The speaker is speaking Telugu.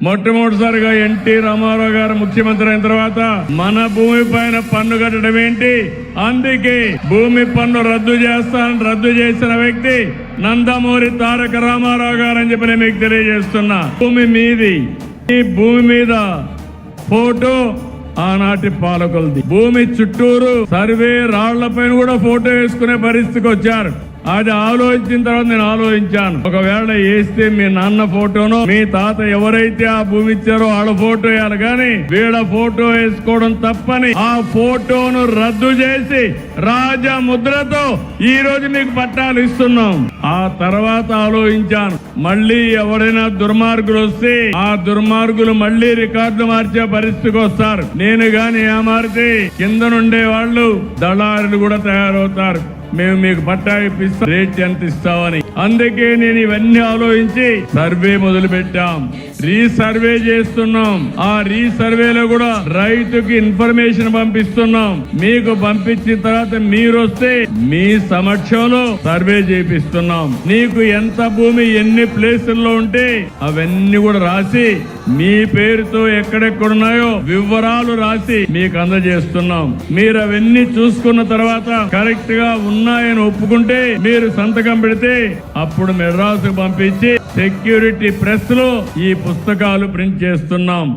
మొట్టమొదటిసారిగా ఎన్టీ రామారావు గారు ముఖ్యమంత్రి అయిన తర్వాత మన భూమి పైన పన్ను కట్టడం ఏంటి, అందుకే భూమి పన్ను రద్దు చేసిన వ్యక్తి నందమూరి తారక రామారావు గారు అని చెప్పి నేను మీకు తెలియజేస్తున్నా. భూమి మీది, ఈ భూమి మీద ఫోటో ఆనాటి పాలకులది. భూమి చుట్టూరు సర్వే రాళ్లపైన కూడా ఫోటో వేసుకునే పరిస్థితికి వచ్చారు. అది ఆలోచించిన తర్వాత నేను ఆలోచించాను, ఒకవేళ వేస్తే మీ నాన్న ఫోటోనో మీ తాత ఎవరైతే ఆ భూమి ఇచ్చారో వాళ్ళ ఫోటో వేయాలి, కానీ వీళ్ళ ఫోటో వేసుకోవడం తప్పని ఆ ఫోటోను రద్దు చేసి రాజముద్రతో ఈ రోజు మీకు పట్టాలు ఇస్తున్నాం. ఆ తర్వాత ఆలోచించాను, మళ్ళీ ఎవరైనా దుర్మార్గులు వస్తే ఆ దుర్మార్గులు మళ్ళీ రికార్డులు మార్చే పరిస్థితికి వస్తారు. నేను గాని ఏమారితే కింద నుండే వాళ్ళు దళారులు కూడా తయారవుతారు. మేము మీకు పట్టా ఇప్పిస్తాం, రేట్ ఎంత ఇస్తామని. అందుకే నేను ఇవన్నీ ఆలోచించి సర్వే మొదలు పెట్టాం, రీసర్వే చేస్తున్నాం. ఆ రీసర్వేలో కూడా రైతుకి ఇన్ఫర్మేషన్ పంపిస్తున్నాం. మీకు పంపించిన తర్వాత మీరు వస్తే మీ సమక్షంలో సర్వే చేపిస్తున్నాం. నీకు ఎంత భూమి ఎన్ని ప్లేసుల్లో ఉంటే అవన్నీ కూడా రాసి మీ పేరుతో ఎక్కడెక్కడున్నాయో వివరాలు రాసి మీకు అందజేస్తున్నాం. మీరు అవన్నీ చూసుకున్న తర్వాత కరెక్ట్ గా ఉన్నాయని ఒప్పుకుంటే మీరు సంతకం పెడితే అప్పుడు మెడ్రాస్ పంపించి సెక్యూరిటీ ప్రెస్ లో ఈ పుస్తకాలు ప్రింట్ చేస్తున్నాం.